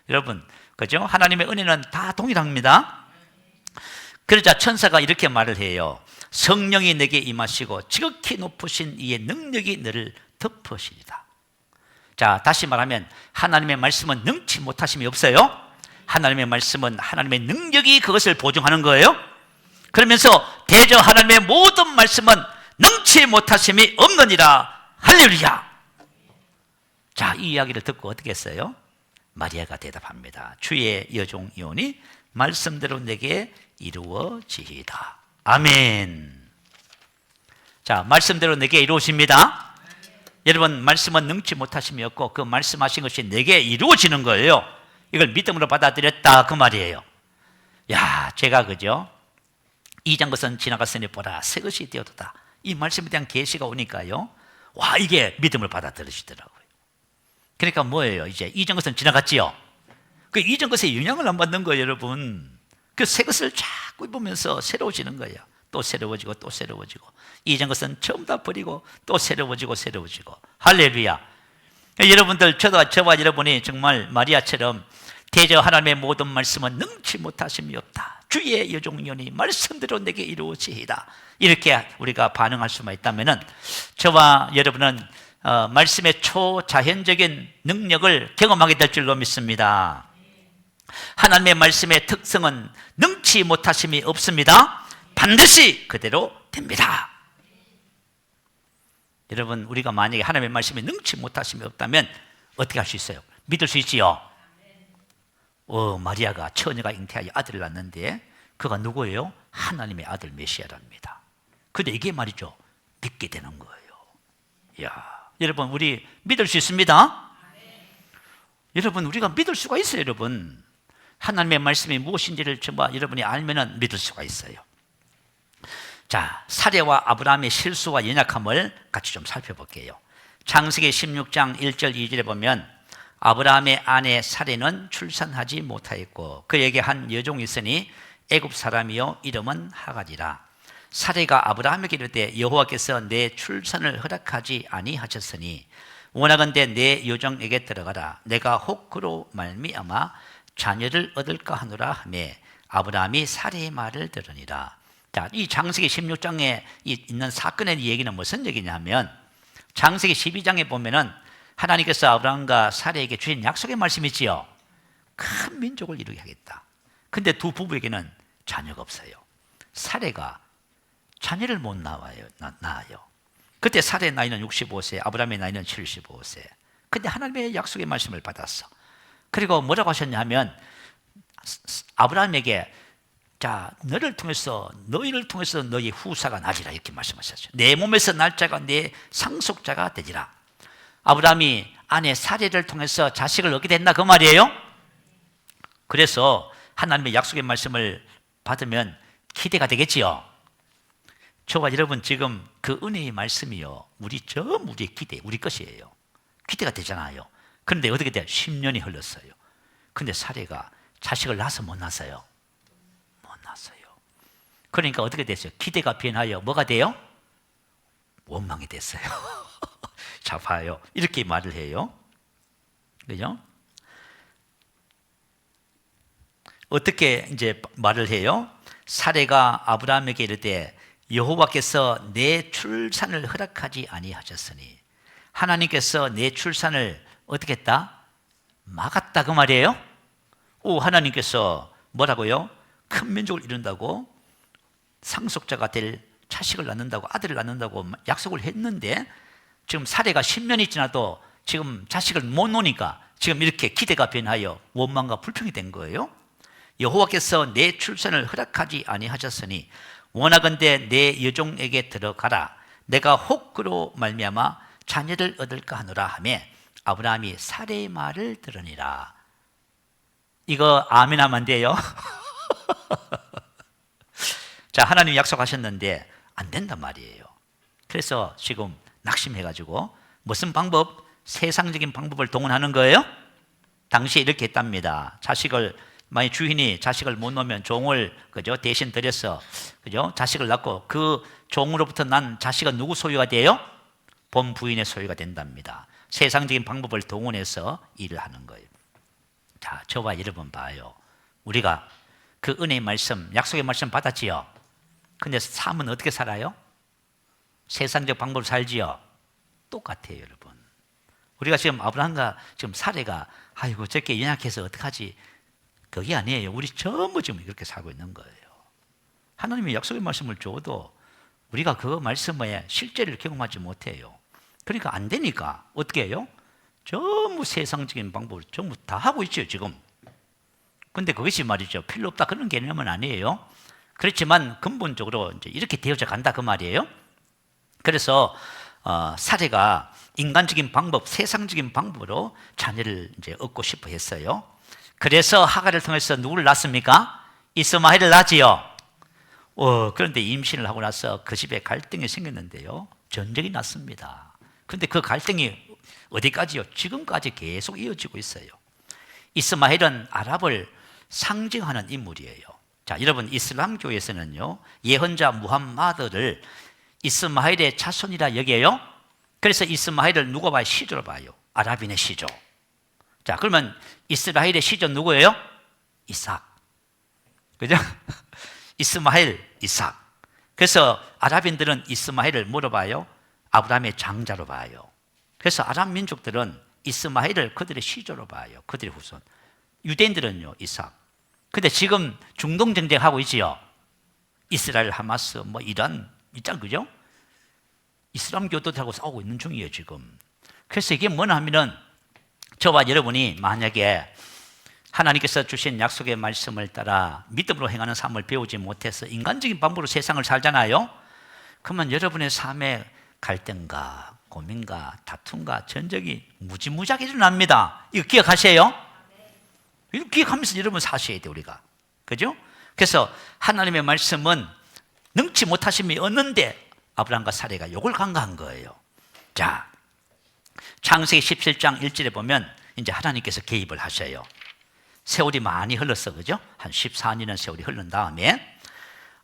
여러분 그죠? 하나님의 은혜는 다 동일합니다. 그러자 천사가 이렇게 말을 해요. 성령이 내게 임하시고 지극히 높으신 이의 능력이 너를 덮으시리다. 자, 다시 말하면 하나님의 말씀은 능치 못하심이 없어요. 하나님의 말씀은 하나님의 능력이 그것을 보증하는 거예요. 그러면서 대저 하나님의 모든 말씀은 능치 못하심이 없느니라. 할렐루야. 자, 이 이야기를 듣고 어떻게 했어요? 마리아가 대답합니다. 주의 여종이오니 말씀대로 내게 이루어지이다. 아멘. 자, 말씀대로 내게 이루어집니다. 여러분, 말씀은 능치 못하심이 없고 그 말씀하신 것이 내게 이루어지는 거예요. 이걸 믿음으로 받아들였다 그 말이에요. 야, 제가 그죠? 이전 것은 지나갔으니 보라 새 것이 되었다. 이 말씀에 대한 계시가 오니까요. 와, 이게 믿음을 받아들이시더라고요. 그러니까 뭐예요? 이제 이전 것은 지나갔지요. 그 이전 것에 영향을 안 받는 거예요, 여러분. 그 새 것을 자꾸 입으면서 새로워지는 거예요. 또 새로워지고 또 새로워지고. 이전 것은 처음 다 버리고 또 새로워지고 새로워지고. 할렐루야. 여러분들, 저와 여러분이 정말 마리아처럼 대저 하나님의 모든 말씀은 능치 못하심이 없다. 주의 여종이오니 말씀대로 내게 이루어지이다. 이렇게 우리가 반응할 수만 있다면은 저와 여러분은 말씀의 초자연적인 능력을 경험하게 될 줄로 믿습니다. 하나님의 말씀의 특성은 능치 못하심이 없습니다. 반드시 그대로 됩니다. 여러분, 우리가 만약에 하나님의 말씀에 능치 못하심이 없다면 어떻게 할 수 있어요? 믿을 수 있지요? 마리아가 처녀가 잉태하여 아들을 낳는데 그가 누구예요? 하나님의 아들 메시아랍니다. 근데 이게 말이죠, 믿게 되는 거예요. 이야, 여러분, 우리 믿을 수 있습니다. 여러분, 우리가 믿을 수가 있어요. 여러분, 하나님의 말씀이 무엇인지를 전부 여러분이 알면 믿을 수가 있어요. 자, 사례와 아브라함의 실수와 연약함을 같이 좀 살펴볼게요. 창세기 16장 1절 2절에 보면 아브라함의 아내 사례는 출산하지 못하였고 그에게 한 여종이 있으니 애굽 사람이요 이름은 하갈이라. 사례가 아브라함에게 이르되 여호와께서 내 출산을 허락하지 아니하셨으니 원하건대 내 여종에게 들어가라. 내가 혹 그로 말미암아 자녀를 얻을까 하노라 하며 아브라함이 사례의 말을 들으니라. 자, 이 창세기 16장에 있는 사건의 얘기는 무슨 얘기냐면 창세기 12장에 보면은 하나님께서 아브라함과 사례에게 주신 약속의 말씀이 있지요. 큰 민족을 이루게 하겠다. 근데 두 부부에게는 자녀가 없어요. 사례가 자녀를 못 낳아요. 그때 사례의 나이는 65세, 아브라함의 나이는 75세. 근데 하나님의 약속의 말씀을 받았어. 그리고 뭐라고 하셨냐면 아브라함에게 자, 너희를 통해서 너희 후사가 나리라 이렇게 말씀하셨죠. 내 몸에서 날 자가 내 상속자가 되리라. 아브라함이 아내 사례를 통해서 자식을 얻게 됐나 그 말이에요. 그래서 하나님의 약속의 말씀을 받으면 기대가 되겠지요. 저와 여러분 지금 그 은혜의 말씀이요, 우리의 기대, 우리 것이에요. 기대가 되잖아요. 그런데 어떻게 돼요? 10년이 흘렀어요. 근데 사례가 자식을 낳아서 못 낳았어요. 그러니까 어떻게 됐어요? 기대가 변하여 뭐가 돼요? 원망이 됐어요. 자, 봐요. 이렇게 말을 해요. 그죠? 어떻게 이제 말을 해요? 사례가 아브라함에게 이르되 여호와께서 내 출산을 허락하지 아니하셨으니 하나님께서 내 출산을 어떻게 했다? 막았다 그 말이에요. 하나님께서 뭐라고요? 큰 민족을 이룬다고 상속자가 될 자식을 낳는다고, 아들을 낳는다고 약속을 했는데 지금 사례가 10년이 지나도 지금 자식을 못 놓으니까 지금 이렇게 기대가 변하여 원망과 불평이 된 거예요. 여호와께서 내 출산을 허락하지 아니하셨으니 원하건대 내 여종에게 들어가라. 내가 혹 그로 말미암아 자녀를 얻을까 하노라 하며 아브라함이 사례의 말을 들으니라. 이거 아멘 하면 안 돼요? 자, 하나님 약속하셨는데 안 된단 말이에요. 그래서 지금 낙심해가지고 무슨 방법? 세상적인 방법을 동원하는 거예요? 당시에 이렇게 했답니다. 만약 주인이 자식을 못 놓으면 종을 그죠 대신 들여서 그죠 자식을 낳고 그 종으로부터 난 자식은 누구 소유가 돼요? 본 부인의 소유가 된답니다. 세상적인 방법을 동원해서 일을 하는 거예요. 자, 저와 여러분 봐요. 우리가 그 은혜의 말씀, 약속의 말씀 받았지요. 근데 삶은 어떻게 살아요? 세상적 방법으로 살지요. 똑같아요, 여러분. 우리가 지금 아브라함과 지금 사례가 아이고 저렇게 연약해서 어떡하지? 그게 아니에요. 우리 전부 지금 이렇게 살고 있는 거예요. 하나님이 약속의 말씀을 줘도 우리가 그 말씀에 실제를 경험하지 못해요. 그러니까 안 되니까 어떻게 해요? 전부 세상적인 방법을 전부 다 하고 있죠, 지금. 근데 그것이 말이죠, 필요 없다 그런 개념은 아니에요. 그렇지만 근본적으로 이제 이렇게 되어져 간다 그 말이에요. 그래서 사례가 인간적인 방법, 세상적인 방법으로 자녀를 이제 얻고 싶어 했어요. 그래서 하갈을 통해서 누구를 낳습니까? 이스마엘을 낳지요. 그런데 임신을 하고 나서 그 집에 갈등이 생겼는데요, 전쟁이 났습니다. 그런데 그 갈등이 어디까지요? 지금까지 계속 이어지고 있어요. 이스마엘은 아랍을 상징하는 인물이에요. 자, 여러분 이슬람교에서는요 예언자 무함마드를 이스마엘의 자손이라 여겨요. 그래서 이스마엘을 누가 봐요? 시조로 봐요. 아랍인의 시조. 자, 그러면 이스라엘의 시조 누구예요? 이삭. 그죠? 이스마엘, 이삭. 그래서 아랍인들은 이스마엘을 뭐로 봐요? 아브라함의 장자로 봐요. 그래서 아랍 민족들은 이스마엘을 그들의 시조로 봐요. 그들의 후손. 유대인들은요, 이삭. 근데 지금 중동 전쟁하고 있지요. 이스라엘, 하마스, 이란 있잖아요, 그죠? 이슬람 교도들하고 싸우고 있는 중이에요, 지금. 그래서 이게 뭐냐 하면은 저와 여러분이 만약에 하나님께서 주신 약속의 말씀을 따라 믿음으로 행하는 삶을 배우지 못해서 인간적인 방법으로 세상을 살잖아요. 그러면 여러분의 삶에 갈등과 고민과 다툼과 전쟁이 무지무지하게 일어납니다. 이거 기억하세요? 이거 기억하면서 여러분 사셔야 돼요, 우리가. 그죠? 그래서 하나님의 말씀은 능치 못하심이 없는데 아브라함과 사례가 이걸 간과한 거예요. 자, 창세기 17장 1절에 보면 이제 하나님께서 개입을 하셔요. 세월이 많이 흘렀어, 그죠? 한 14년의 세월이 흐른 다음에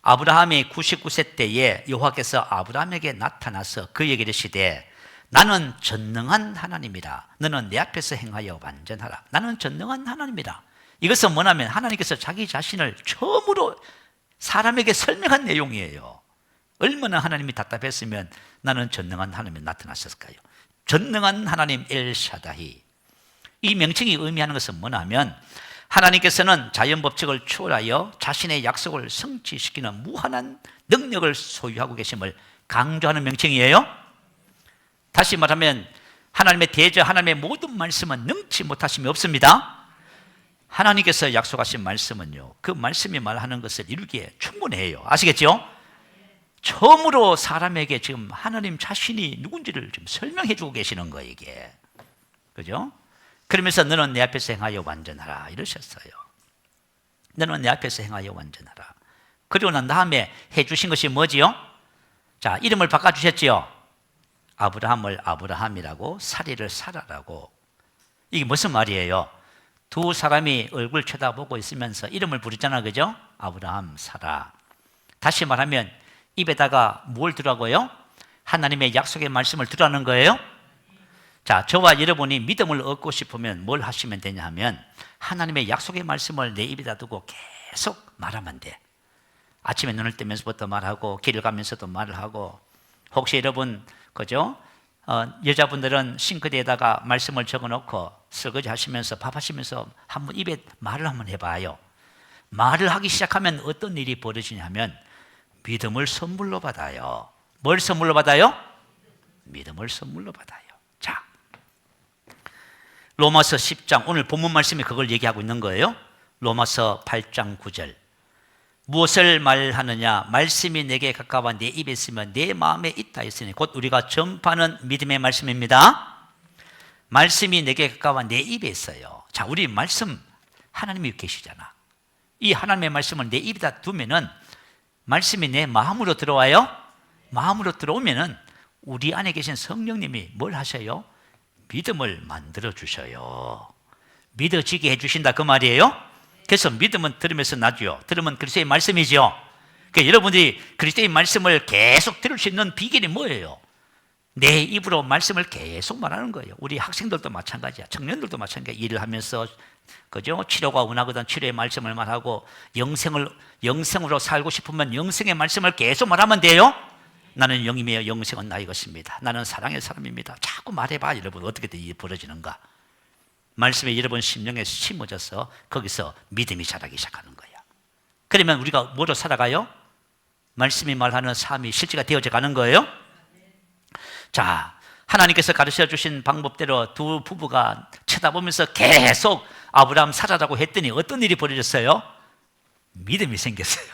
아브라함이 99세 때에 여호와께서 아브라함에게 나타나서 그에게 이르시되 나는 전능한 하나님이라. 너는 내 앞에서 행하여 완전하라. 나는 전능한 하나님이라. 이것은 뭐냐면 하나님께서 자기 자신을 처음으로 사람에게 설명한 내용이에요. 얼마나 하나님이 답답했으면 나는 전능한 하나님이 나타났을까요? 전능한 하나님 엘샤다히. 이 명칭이 의미하는 것은 뭐냐면 하나님께서는 자연 법칙을 초월하여 자신의 약속을 성취시키는 무한한 능력을 소유하고 계심을 강조하는 명칭이에요. 다시 말하면 하나님의 대저 하나님의 모든 말씀은 능치 못하심이 없습니다. 하나님께서 약속하신 말씀은요, 그 말씀이 말하는 것을 이루기에 충분해요. 아시겠죠? 처음으로 사람에게 지금 하나님 자신이 누군지를 지금 설명해 주고 계시는 거예요, 이게. 그죠? 그러면서 너는 내 앞에서 행하여 완전하라 이러셨어요. 너는 내 앞에서 행하여 완전하라. 그리고 난 다음에 해주신 것이 뭐지요? 자, 이름을 바꿔주셨지요. 아브라함을 아브라함이라고, 사리를 사라라고. 이게 무슨 말이에요? 두 사람이 얼굴 쳐다보고 있으면서 이름을 부르잖아, 그죠? 아브라함, 사라. 다시 말하면 입에다가 뭘 들라고요? 하나님의 약속의 말씀을 들라는 거예요. 자, 저와 여러분이 믿음을 얻고 싶으면 뭘 하시면 되냐 하면 하나님의 약속의 말씀을 내 입에다 두고 계속 말하면 돼. 아침에 눈을 뜨면서부터 말하고 길을 가면서도 말을 하고, 혹시 여러분 그죠? 여자분들은 싱크대에다가 말씀을 적어놓고 설거지 하시면서 밥 하시면서 한번 입에 말을 한번 해봐요. 말을 하기 시작하면 어떤 일이 벌어지냐면 믿음을 선물로 받아요. 뭘 선물로 받아요? 믿음을 선물로 받아요. 자, 로마서 10장, 오늘 본문 말씀이 그걸 얘기하고 있는 거예요. 로마서 8장 9절. 무엇을 말하느냐? 말씀이 내게 가까워 내 입에 있으면 내 마음에 있다 했으니, 곧 우리가 전파하는 믿음의 말씀입니다. 말씀이 내게 가까워 내 입에 있어요. 자, 우리 말씀 하나님이 계시잖아. 이 하나님의 말씀을 내 입에다 두면은 말씀이 내 마음으로 들어와요. 마음으로 들어오면은 우리 안에 계신 성령님이 뭘 하셔요? 믿음을 만들어 주셔요. 믿어지게 해주신다 그 말이에요. 그래서 믿음은 들으면서 나죠. 들으면 그리스도의 말씀이죠. 그러니까 여러분들이 그리스도의 말씀을 계속 들을 수 있는 비결이 뭐예요? 내 입으로 말씀을 계속 말하는 거예요. 우리 학생들도 마찬가지야. 청년들도 마찬가지야. 일을 하면서 그죠? 치료가 원하거든 치료의 말씀을 말하고, 영생으로 살고 싶으면 영생의 말씀을 계속 말하면 돼요. 나는 영이며 영생은 나의 것입니다. 나는 사랑의 사람입니다. 자꾸 말해봐. 여러분 어떻게 벌어지는가? 말씀이 여러분 심령에 심어져서 거기서 믿음이 자라기 시작하는 거야. 그러면 우리가 뭐로 살아가요? 말씀이 말하는 삶이 실제가 되어져 가는 거예요. 자, 하나님께서 가르쳐 주신 방법대로 두 부부가 쳐다보면서 계속 아브라함 사라라고 했더니 어떤 일이 벌어졌어요? 믿음이 생겼어요.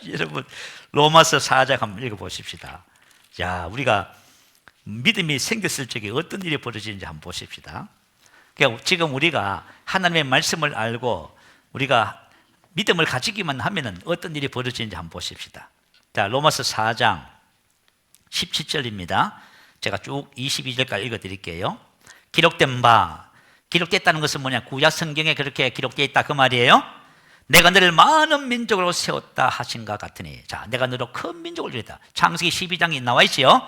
여러분 로마서 4장 한번 읽어보십시다. 자, 우리가 믿음이 생겼을 적에 어떤 일이 벌어지는지 한번 보십시다. 그러니까 지금 우리가 하나님의 말씀을 알고 우리가 믿음을 가지기만 하면은 어떤 일이 벌어지는지 한번 보십시다. 자, 로마서 4장 17절입니다. 제가 쭉 22절까지 읽어드릴게요. 기록됐다는 것은 뭐냐? 구약 성경에 그렇게 기록되어 있다 그 말이에요. 내가 너를 많은 민족으로 세웠다 하신가 같으니. 자, 내가 너로 큰 민족을 주겠다. 창세기 12장이 나와 있지요.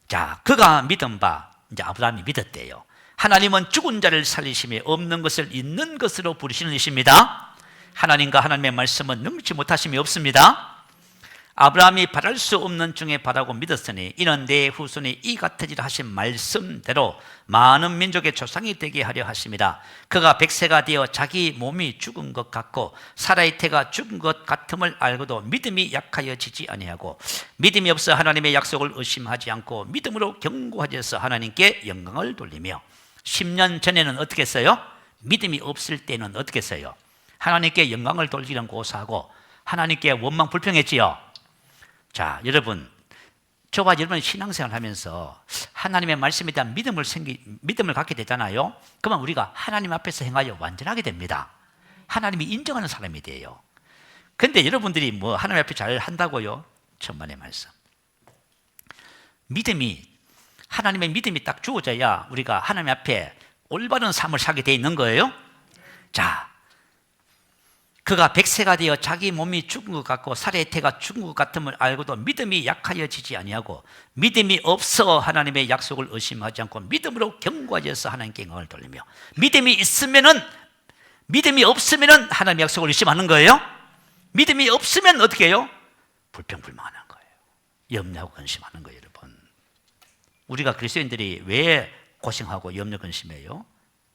자, 그가 믿은 바, 이제 아브라함이 믿었대요. 하나님은 죽은 자를 살리심에 없는 것을 있는 것으로 부르시는 이십니다. 하나님과 하나님의 말씀은 능치 못하심이 없습니다. 아브라함이 바랄 수 없는 중에 바라고 믿었으니 이는 내 후손이 이 같으리라 하신 말씀대로 많은 민족의 조상이 되게 하려 하심이라. 그가 100세가 되어 자기 몸이 죽은 것 같고 사라의 태가 죽은 것 같음을 알고도 믿음이 약하여지지 아니하고 믿음이 없어 하나님의 약속을 의심하지 않고 믿음으로 견고하여서 하나님께 영광을 돌리며 10년 전에는 어떻게 했어요? 믿음이 없을 때는 어떻게 했어요? 하나님께 영광을 돌리는 고사하고 하나님께 원망 불평했지요. 자, 여러분, 저와 여러분 신앙생활 하면서 하나님의 말씀에 대한 믿음을 갖게 되잖아요. 그러면 우리가 하나님 앞에서 행하여 완전하게 됩니다. 하나님이 인정하는 사람이 돼요. 근데 여러분들이 뭐 하나님 앞에 잘 한다고요? 천만의 말씀. 하나님의 믿음이 딱 주어져야 우리가 하나님 앞에 올바른 삶을 살게 돼 있는 거예요. 자, 그가 100세가 되어 자기 몸이 죽은 것 같고 살의 태가 죽은 것 같음을 알고도 믿음이 약하여지지 아니하고 믿음이 없어 하나님의 약속을 의심하지 않고 믿음으로 견고하여서 하나님께 영광을 돌리며 믿음이 없으면 하나님의 약속을 의심하는 거예요. 믿음이 없으면 어떻게 해요? 불평불만하는 거예요. 염려하고 근심하는 거예요. 여러분, 우리가 그리스도인들이 왜 고생하고 염려 근심해요?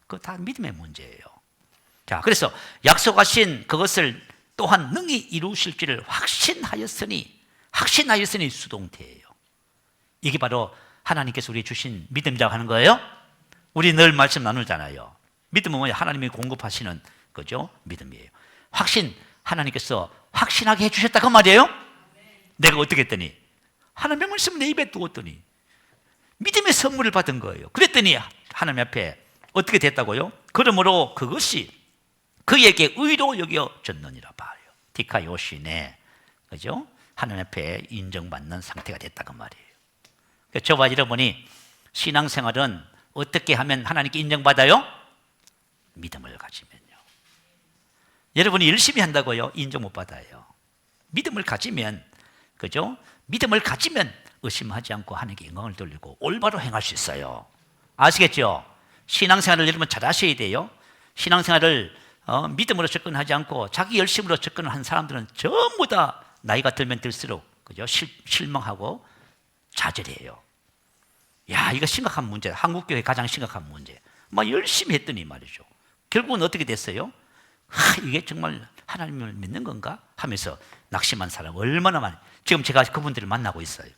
그거 다 믿음의 문제예요. 자, 그래서 약속하신 그것을 또한 능히 이루실 줄을 확신하였으니 수동태예요. 이게 바로 하나님께서 우리 주신 믿음이라고 하는 거예요. 우리 늘 말씀 나누잖아요. 믿음은 뭐예요? 하나님이 공급하시는 거죠. 믿음이에요. 하나님께서 확신하게 해주셨다 그 말이에요. 내가 어떻게 했더니 하나님의 말씀을 내 입에 두었더니 믿음의 선물을 받은 거예요. 그랬더니 하나님 앞에 어떻게 됐다고요? 그러므로 그것이 그에게 의로 여겨졌느니라 봐요. 디카요시네, 그죠? 하나님 앞에 인정받는 상태가 됐다 그 말이에요. 그러니까 저와 여러분이 신앙생활은 어떻게 하면 하나님께 인정받아요? 믿음을 가지면요. 여러분이 열심히 한다고요? 인정 못 받아요. 믿음을 가지면, 그죠? 믿음을 가지면 의심하지 않고 하나님께 영광을 돌리고 올바로 행할 수 있어요. 아시겠죠? 신앙생활을 여러분 잘 하셔야 돼요. 신앙생활을 믿음으로 접근하지 않고 자기 열심으로 접근을 한 사람들은 전부 다 나이가 들면 들수록, 그죠? 실망하고 좌절해요. 야, 이거 심각한 문제다. 한국교회 가장 심각한 문제. 막 열심히 했더니 말이죠. 결국은 어떻게 됐어요? 이게 정말 하나님을 믿는 건가? 하면서 낙심한 사람 얼마나 많아요. 지금 제가 그분들을 만나고 있어요.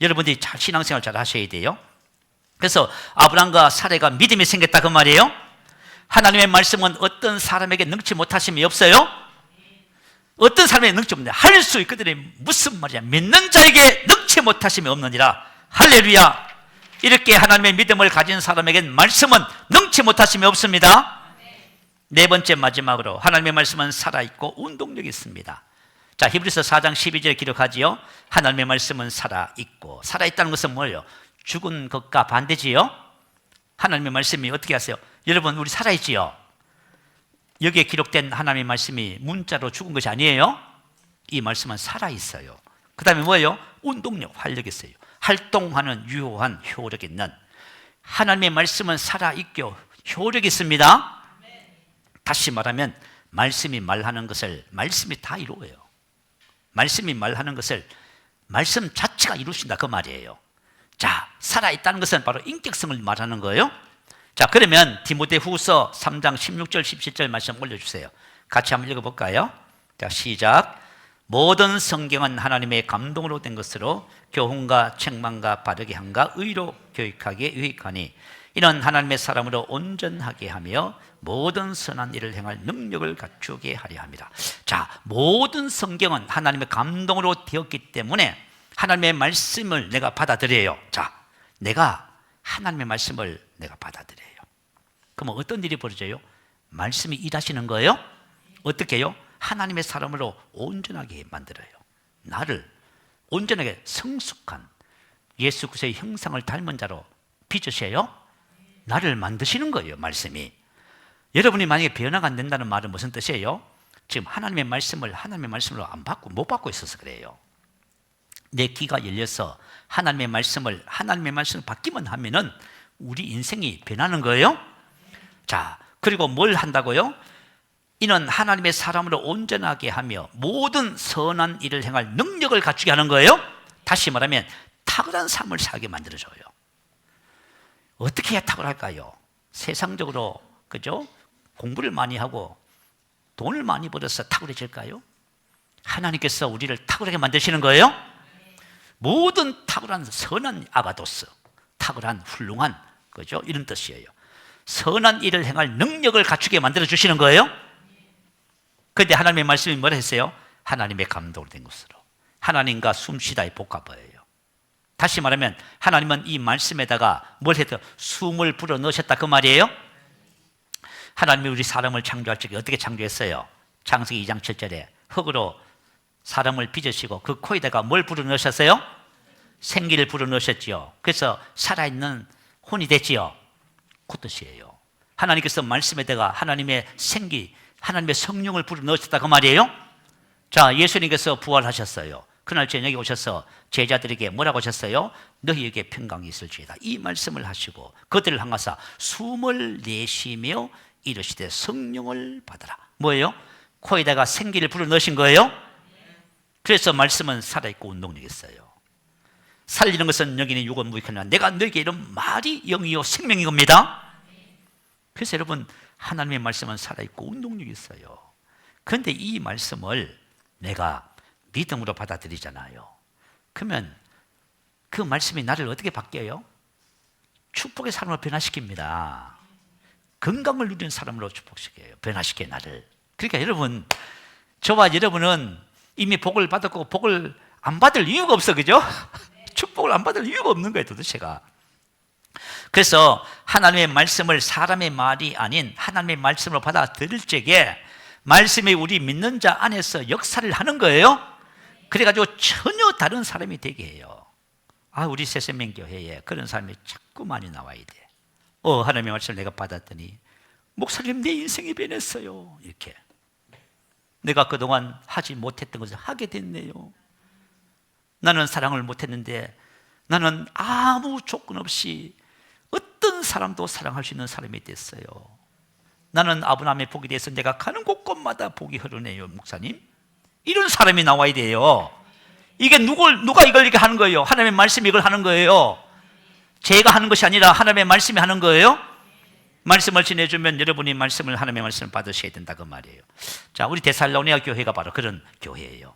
여러분들이 신앙생활 잘 하셔야 돼요. 그래서 아브라함과 사례가 믿음이 생겼다 그 말이에요. 하나님의 말씀은 어떤 사람에게 능치 못하심이 없어요. 어떤 사람에게 능치 못하심이 할 수 있거든요. 무슨 말이야? 믿는 자에게 능치 못하심이 없느니라. 할렐루야. 이렇게 하나님의 믿음을 가진 사람에게는 말씀은 능치 못하심이 없습니다. 네 번째 마지막으로 하나님의 말씀은 살아있고 운동력이 있습니다. 자, 히브리서 4장 12절에 기록하지요. 하나님의 말씀은 살아있고, 살아있다는 것은 뭐예요? 죽은 것과 반대지요. 하나님의 말씀이 어떻게 하세요? 여러분, 우리 살아있지요? 여기에 기록된 하나님의 말씀이 문자로 죽은 것이 아니에요. 이 말씀은 살아있어요. 그 다음에 뭐예요? 운동력, 활력이 있어요. 활동하는 유효한 효력 있는 하나님의 말씀은 살아있고 효력이 있습니다. 다시 말하면 말씀이 말하는 것을 말씀이 다 이루어요. 말씀이 말하는 것을 말씀 자체가 이루신다 그 말이에요. 자, 살아있다는 것은 바로 인격성을 말하는 거예요. 자, 그러면 디모데후서 3장 16절 17절 말씀 올려주세요. 같이 한번 읽어볼까요? 자, 시작. 모든 성경은 하나님의 감동으로 된 것으로 교훈과 책망과 바르게 함과 의로 교육하기에 유익하니 이는 하나님의 사람으로 온전하게 하며 모든 선한 일을 행할 능력을 갖추게 하려 합니다. 자, 모든 성경은 하나님의 감동으로 되었기 때문에 하나님의 말씀을 내가 받아들여요. 자, 내가 하나님의 말씀을 내가 받아들여요. 그럼 어떤 일이 벌어져요? 말씀이 일하시는 거예요? 어떻게 해요? 하나님의 사람으로 온전하게 만들어요. 나를 온전하게 성숙한 예수 그리스도의 형상을 닮은 자로 빚으세요. 나를 만드시는 거예요. 말씀이. 여러분이 만약에 변화가 안 된다는 말은 무슨 뜻이에요? 지금 하나님의 말씀을 하나님의 말씀으로 못 받고 있어서 그래요. 내 귀가 열려서 하나님의 말씀을 받기만 하면은 우리 인생이 변하는 거예요. 자, 그리고 뭘 한다고요? 이는 하나님의 사람으로 온전하게 하며 모든 선한 일을 행할 능력을 갖추게 하는 거예요. 다시 말하면 탁월한 삶을 살게 만들어줘요. 어떻게 해야 탁월할까요? 세상적으로 그죠? 공부를 많이 하고 돈을 많이 벌어서 탁월해질까요? 하나님께서 우리를 탁월하게 만드시는 거예요. 모든 탁월한 선한 아가도스, 탁월한 훌륭한 그죠? 이런 뜻이에요. 선한 일을 행할 능력을 갖추게 만들어 주시는 거예요. 그런데 하나님의 말씀이 뭐라 했어요? 하나님의 감동으로 된 것으로. 하나님과 숨쉬다의 복합어예요. 다시 말하면 하나님은 이 말씀에다가 뭘 했죠? 숨을 불어 넣으셨다 그 말이에요. 하나님이 우리 사람을 창조할 적에 어떻게 창조했어요? 창세기 2장 7절에 흙으로 사람을 빚으시고 그 코에다가 뭘 불어 넣으셨어요? 생기를 불어 넣으셨지요. 그래서 살아있는 혼이 됐지요. 그 뜻이에요. 하나님께서 말씀에다가 하나님의 생기, 하나님의 성령을 불어 넣으셨다 그 말이에요. 자, 예수님께서 부활하셨어요. 그날 저녁에 오셔서 제자들에게 뭐라고 하셨어요? 너희에게 평강이 있을지어다. 이 말씀을 하시고 그들을 향하사 숨을 내쉬며 이르시되 성령을 받아라. 뭐예요? 코에다가 생기를 불어 넣으신 거예요. 그래서 말씀은 살아있고 운동력이 있어요. 살리는 것은 여기는 육은 무익하나 내가 너에게 이런 말이 영이요 생명인 겁니다. 그래서 여러분 하나님의 말씀은 살아있고 운동력이 있어요. 그런데 이 말씀을 내가 믿음으로 받아들이잖아요. 그러면 그 말씀이 나를 어떻게 바뀌어요? 축복의 사람으로 변화시킵니다. 건강을 누리는 사람으로 축복시켜요. 변화시켜요 나를. 그러니까 여러분, 저와 여러분은 이미 복을 받았고 복을 안 받을 이유가 없어, 그죠? 축복을 안 받을 이유가 없는 거예요 도대체가. 그래서 하나님의 말씀을 사람의 말이 아닌 하나님의 말씀으로 받아들일 적에 말씀이 우리 믿는 자 안에서 역사를 하는 거예요. 그래가지고 전혀 다른 사람이 되게 해요. 아, 우리 새생명교회에 그런 사람이 자꾸 많이 나와야 돼. 하나님의 말씀을 내가 받았더니 목사님 내 인생이 변했어요. 이렇게 내가 그동안 하지 못했던 것을 하게 됐네요. 나는 사랑을 못했는데 나는 아무 조건 없이 어떤 사람도 사랑할 수 있는 사람이 됐어요. 나는 아브라함의 복이 돼서 내가 가는 곳곳마다 복이 흐르네요. 목사님, 이런 사람이 나와야 돼요. 이게 누가 이걸 이렇게 하는 거예요? 하나님의 말씀이 이걸 하는 거예요. 제가 하는 것이 아니라 하나님의 말씀이 하는 거예요. 말씀을 지내주면 여러분이 하나님의 말씀을 받으셔야 된다 그 말이에요. 자, 우리 데살로니가 교회가 바로 그런 교회예요.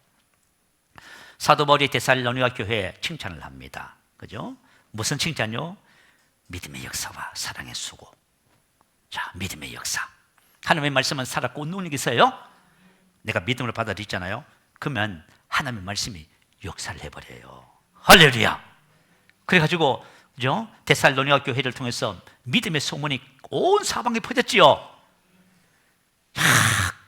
사도 바울이 데살로니가 교회에 칭찬을 합니다. 그죠? 무슨 칭찬요? 믿음의 역사와 사랑의 수고. 자, 믿음의 역사. 하나님의 말씀은 살았고 운동력이 있어요. 내가 믿음으로 받아들였잖아요. 그러면 하나님의 말씀이 역사를 해버려요. 할렐루야. 그래가지고 그죠? 데살로니가 교회를 통해서 믿음의 소문이 온 사방에 퍼졌지요.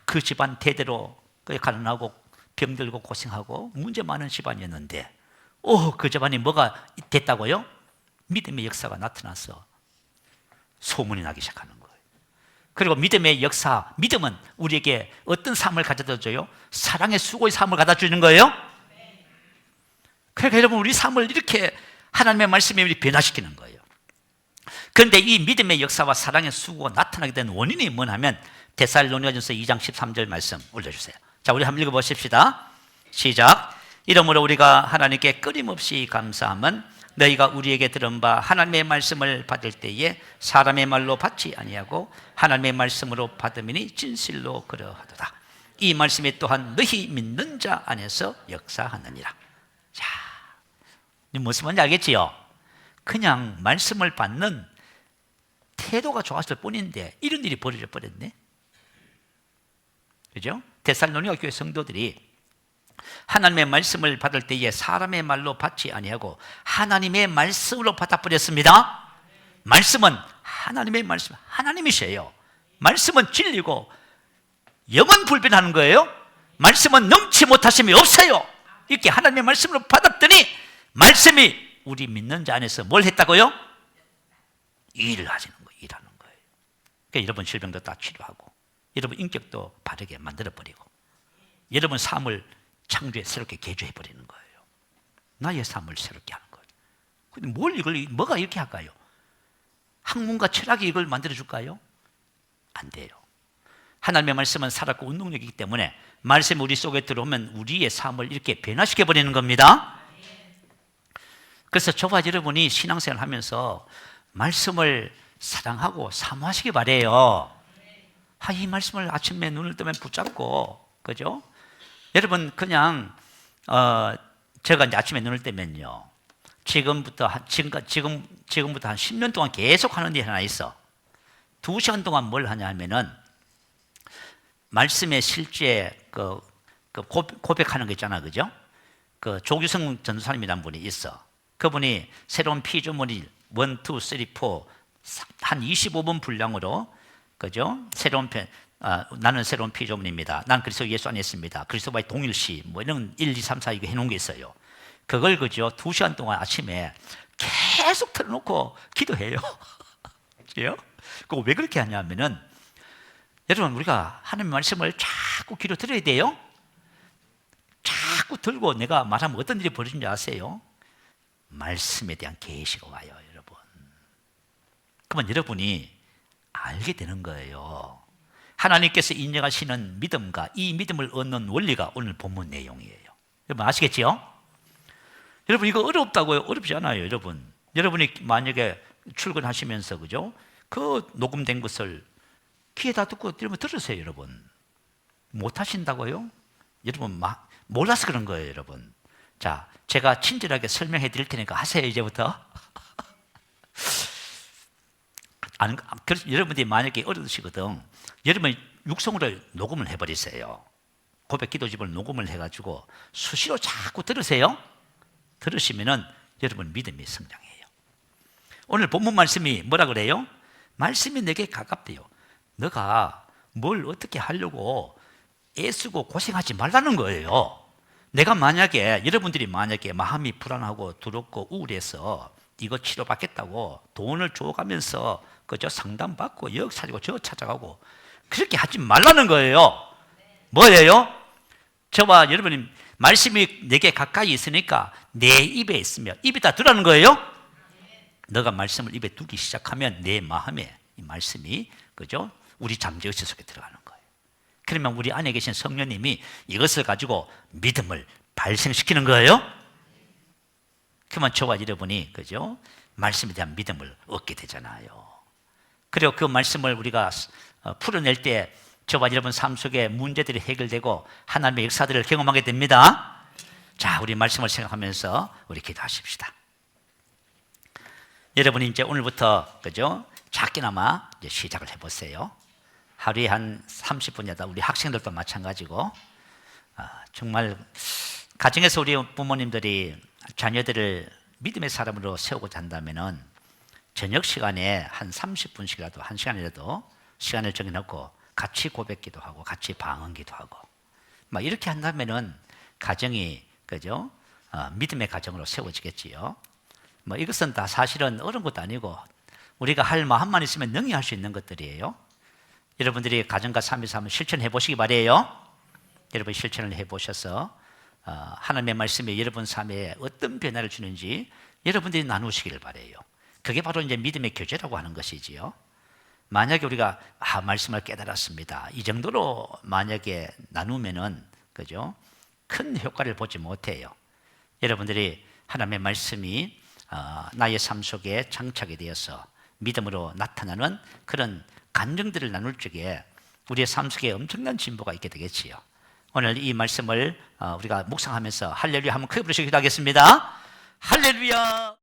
그 집안 대대로 가난하고 병들고 고생하고 문제 많은 집안이었는데 그 집안이 뭐가 됐다고요? 믿음의 역사가 나타나서 소문이 나기 시작하는 거예요. 그리고 믿음의 역사, 믿음은 우리에게 어떤 삶을 가져다 줘요? 사랑의 수고의 삶을 가져다 주는 거예요. 그러니까 여러분 우리 삶을 이렇게 하나님의 말씀이 우리 변화시키는 거예요. 그런데 이 믿음의 역사와 사랑의 수고가 나타나게 된 원인이 뭐냐면 데살로니가전서 2장 13절 말씀 올려주세요. 자, 우리 한번 읽어보십시다. 시작. 이러므로 우리가 하나님께 끊임없이 감사함은 너희가 우리에게 들은 바 하나님의 말씀을 받을 때에 사람의 말로 받지 아니하고 하나님의 말씀으로 받음이니 진실로 그러하도다. 이 말씀이 또한 너희 믿는 자 안에서 역사하느니라. 자, 무슨 말인지 알겠지요? 그냥 말씀을 받는 태도가 좋았을 뿐인데 이런 일이 벌어져 버렸네. 그죠? 데살로니가 교회 성도들이 하나님의 말씀을 받을 때에 사람의 말로 받지 아니하고 하나님의 말씀으로 받아버렸습니다. 말씀은 하나님의 말씀, 하나님이셔요. 말씀은 진리고 영은 불변하는 거예요. 말씀은 넘치 못하심이 없어요. 이렇게 하나님의 말씀으로 받았더니 말씀이 우리 믿는 자 안에서 뭘 했다고요? 일을 하시는 거예요. 일하는 거예요. 그러니까 여러분 질병도 다 치료하고 여러분 인격도 바르게 만들어버리고 여러분 삶을 창조해 새롭게 개조해버리는 거예요. 나의 삶을 새롭게 하는 거예요. 근데 뭐가 이렇게 할까요? 학문과 철학이 이걸 만들어줄까요? 안 돼요. 하나님의 말씀은 살았고 운동력이기 때문에 말씀이 우리 속에 들어오면 우리의 삶을 이렇게 변화시켜 버리는 겁니다. 그래서 저와 여러분이 신앙생활 하면서 말씀을 사랑하고 사모하시기 바래요. 이 말씀을 아침에 눈을 뜨면 붙잡고, 그죠? 여러분 그냥 제가 이제 아침에 눈을 뜨면요, 지금부터 한 10년 동안 계속 하는 일이 하나 있어. 2시간 동안 뭘 하냐 하면은 말씀의 실제 고백하는 거 있잖아, 그죠? 조규성 전도사님이라는 분이 있어. 그분이 새로운 피조물이 1, 2, 3, 4 한 25분 분량으로, 그죠? 나는 새로운 피조물입니다. 난 그리스도 예수 안에 있습니다. 그리스도와의 동일시, 뭐 이런 1, 2, 3, 4 이거 해놓은 게 있어요. 그걸 그죠? 2시간 동안 아침에 계속 틀어놓고 기도해요. 그죠? 그거 왜 그렇게 하냐면은, 여러분 우리가 하나님의 말씀을 자꾸 귀로 들어야 돼요. 자꾸 들고 내가 말하면 어떤 일이 벌어지는지 아세요? 말씀에 대한 계시가 와요, 여러분. 그러면 여러분이 알게 되는 거예요. 하나님께서 인정하시는 믿음과 이 믿음을 얻는 원리가 오늘 본문 내용이에요. 여러분 아시겠지요? 여러분 이거 어렵다고요? 어렵지 않아요, 여러분. 여러분이 만약에 출근하시면서, 그죠? 그 녹음된 것을 귀에다 듣고 여러분 들으세요, 여러분. 못 하신다고요? 여러분 몰라서 그런 거예요, 여러분. 자, 제가 친절하게 설명해 드릴 테니까 하세요, 이제부터. 여러분들이 만약에 어려우시거든, 여러분 육성으로 녹음을 해버리세요. 고백 기도집을 녹음을 해가지고 수시로 자꾸 들으세요. 들으시면은 여러분 믿음이 성장해요. 오늘 본문 말씀이 뭐라 그래요? 말씀이 내게 가깝대요. 너가 뭘 어떻게 하려고 애쓰고 고생하지 말라는 거예요. 내가 만약에, 여러분들이 만약에 마음이 불안하고 두렵고 우울해서 이거 치료받겠다고 돈을 줘가면서 그저 상담받고 여기 찾아가고 저 찾아가고 그렇게 하지 말라는 거예요. 뭐예요? 저와 여러분이 말씀이 내게 가까이 있으니까 내 입에 있으면 입에다 두라는 거예요. 너가 말씀을 입에 두기 시작하면 내 마음에 이 말씀이, 그죠? 우리 잠재의식 속에 들어가는 거예요. 그러면 우리 안에 계신 성령님이 이것을 가지고 믿음을 발생시키는 거예요. 그러면 저와 여러분이, 그죠? 말씀에 대한 믿음을 얻게 되잖아요. 그리고 그 말씀을 우리가 풀어낼 때 저와 여러분 삶 속에 문제들이 해결되고 하나님의 역사들을 경험하게 됩니다. 자, 우리 말씀을 생각하면서 우리 기도하십시다. 여러분이 이제 오늘부터, 그죠? 작게나마 이제 시작을 해보세요. 하루에 한 30분이다. 우리 학생들도 마찬가지고, 정말 가정에서 우리 부모님들이 자녀들을 믿음의 사람으로 세우고자 한다면은 저녁 시간에 한 30분씩이라도, 한 시간이라도 시간을 정해놓고 같이 고백기도 하고 같이 방언기도 하고 막 이렇게 한다면은 가정이, 그죠? 믿음의 가정으로 세워지겠지요. 뭐 이것은 다 사실은 어려운 것도 아니고 우리가 할 마음만 있으면 능히 할 수 있는 것들이에요. 여러분들이 가정과 삶에서 한번 실천해 보시기 바래요. 여러분 실천을 해 보셔서 하나님의 말씀이 여러분 삶에 어떤 변화를 주는지 여러분들이 나누시기를 바래요. 그게 바로 이제 믿음의 교제라고 하는 것이지요. 만약에 우리가 말씀을 깨달았습니다, 이 정도로 만약에 나누면은, 그죠? 큰 효과를 보지 못해요. 여러분들이 하나님의 말씀이 나의 삶 속에 장착이 되어서 믿음으로 나타나는 그런 간증들을 나눌 적에 우리의 삶 속에 엄청난 진보가 있게 되겠지요. 오늘 이 말씀을 우리가 묵상하면서 할렐루야 한번 크게 부르시기도 하겠습니다. 할렐루야.